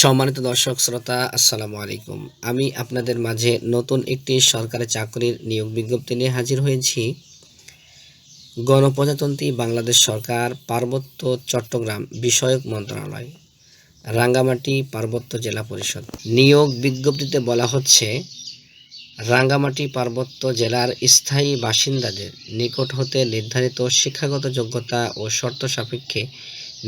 সম্মানিত দর্শক শ্রোতা, আসসালামু আলাইকুম। আমি আপনাদের মাঝে নতুন একটি সরকারি চাকরির নিয়োগ বিজ্ঞপ্তি নিয়ে হাজির হয়েছি। গণপ্রজাতন্ত্রী বাংলাদেশ সরকার, পার্বত্য চট্টগ্রাম বিষয়ক মন্ত্রণালয়, রাঙ্গামাটি পার্বত্য জেলা পরিষদ। নিয়োগ বিজ্ঞপ্তিতে বলা হচ্ছে, রাঙ্গামাটি পার্বত্য জেলার স্থায়ী বাসিন্দাদের নিকট হতে নির্ধারিত শিক্ষাগত যোগ্যতা ও শর্ত সাপেক্ষে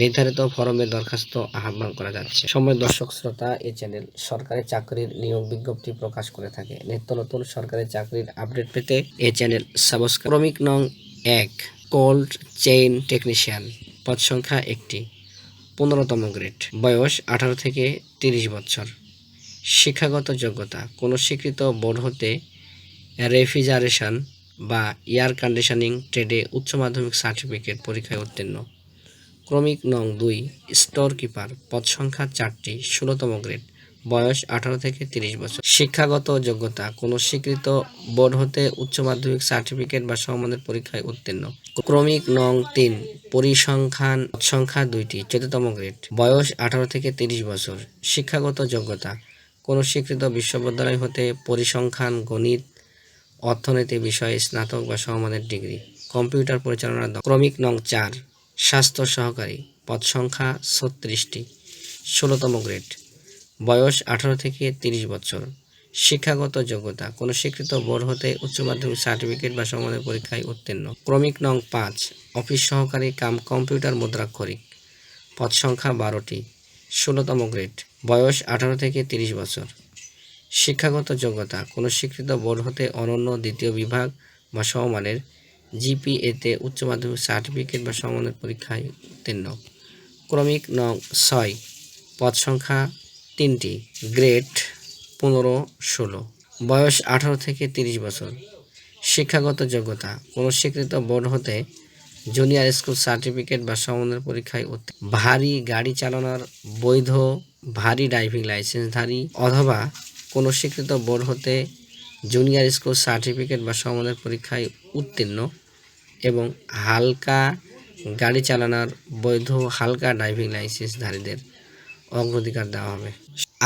নির্ধারিত ফরমে দরখাস্ত আহ্বান করা যাচ্ছে। সময় দর্শক শ্রোতা, এই চ্যানেল সরকারি চাকরির নিয়োগ বিজ্ঞপ্তি প্রকাশ করে থাকে। নিত্য নতুন সরকারি চাকরির আপডেট পেতে এই চ্যানেল সাবস্ক্রাইব। ক্রমিক নং 1 কোল্ড চেইন টেকনিশিয়ান, পদ সংখ্যা 1টি, 15তম গ্রেড, বয়স 18 থেকে 30 বছর। শিক্ষাগত যোগ্যতা কোনো স্বীকৃত বোর্ড হতে রেফ্রিজারেশন বা এয়ার কন্ডিশনিং ট্রেডে উচ্চ মাধ্যমিক সার্টিফিকেট পরীক্ষায় উত্তীর্ণ। ক্রমিক নং 2 স্টোর কিপার, পদ সংখ্যা 4টি, 16তম গ্রেড, বয়স 18 থেকে 30 বছর। শিক্ষাগত যোগ্যতা কোনো স্বীকৃত বোর্ড হতে উচ্চ মাধ্যমিক সার্টিফিকেট বা সমমানের পরীক্ষায় উত্তীর্ণ। ক্রমিক নং 3 পরিসংখ্যান, পদ সংখ্যা 2টি, 14তম গ্রেড, বয়স 18 থেকে 30 বছর। শিক্ষাগত যোগ্যতা কোনো স্বীকৃত বিশ্ববিদ্যালয় হতে পরিসংখ্যান, গণিত, অর্থনীতি বিষয়ে স্নাতক বা সমমানের ডিগ্রি। কম্পিউটার পরিচালনার দক্ষতা। ক্রমিক নং 4 স্বাস্থ্য সহকারী, পদ সংখ্যা 36টি, 16তম গ্রেড, বয়স 18 থেকে 30 বছর। শিক্ষাগত যোগ্যতা কোনো স্বীকৃত বোর্ড হতে উচ্চ মাধ্যমিক সার্টিফিকেট বা সমমানের পরীক্ষায় উত্তীর্ণ। ক্রমিক নং 5 অফিস সহকারী কাম কম্পিউটার মুদ্রাক্ষরিক, পদ সংখ্যা 12টি, 16তম গ্রেড, বয়স 18 থেকে 30 বছর। শিক্ষাগত যোগ্যতা কোনো স্বীকৃত বোর্ড হতে অনন্য দ্বিতীয় বিভাগ বা সমমানের জিপিএতে উচ্চ মাধ্যমিক সার্টিফিকেট বা সমমানের পরীক্ষায় উত্তীর্ণ। ক্রমিক নং 6 পদ সংখ্যা 3টি, গ্রেড 15-16, বয়স 18 থেকে 30 বছর। শিক্ষাগত যোগ্যতা কোনো স্বীকৃত বোর্ড হতে জুনিয়র স্কুল সার্টিফিকেট বা সমমানের পরীক্ষায় উত্তীর্ণ। ভারী গাড়ি চালানোর বৈধ ভারী ড্রাইভিং লাইসেন্সধারী অথবা কোনো স্বীকৃত বোর্ড হতে জুনিয়র স্কুল সার্টিফিকেট বা সমমানের পরীক্ষায় উত্তীর্ণ এবং হালকা গাড়ি চালানোর বৈধ হালকা ড্রাইভিং লাইসেন্সধারীদের অগ্রাধিকার দেওয়া হবে।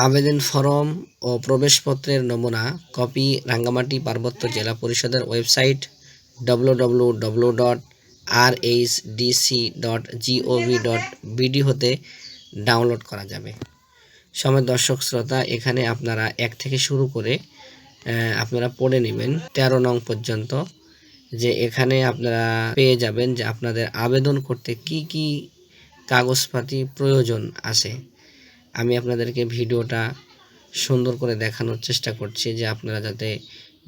আবেদন ফরম ও প্রবেশপত্রের নমুনা কপি রাঙ্গামাটি পার্বত্য জেলা পরিষদের ওয়েবসাইট www.rhdc.gov.bd হতে ডাউনলোড করা যাবে। সময় দর্শক শ্রোতা, এখানে আপনারা 1 থেকে শুরু করে আপনারা পড়ে নেবেন 13 নং পর্যন্ত, যে এখানে আপনারা পেয়ে যাবেন যে আপনাদের আবেদন করতে কি কি কাগজপাতি প্রয়োজন আছে। আমি আপনাদেরকে ভিডিওটা সুন্দর করে দেখানোর চেষ্টা করছি যে আপনারা যাতে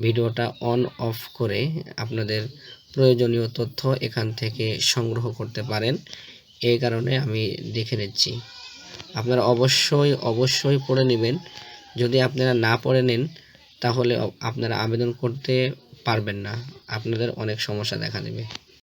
ভিডিওটা অন অফ করে আপনাদের প্রয়োজনীয় তথ্য এখান থেকে সংগ্রহ করতে পারেন। এই কারণে আমি দেখে নিচ্ছি। আপনারা অবশ্যই পড়ে নেবেন। যদি আপনারা না পড়ে নেন তাহলে আপনারা আবেদন করতে পারবেন না, আপনাদের অনেক সমস্যা দেখা দেবে।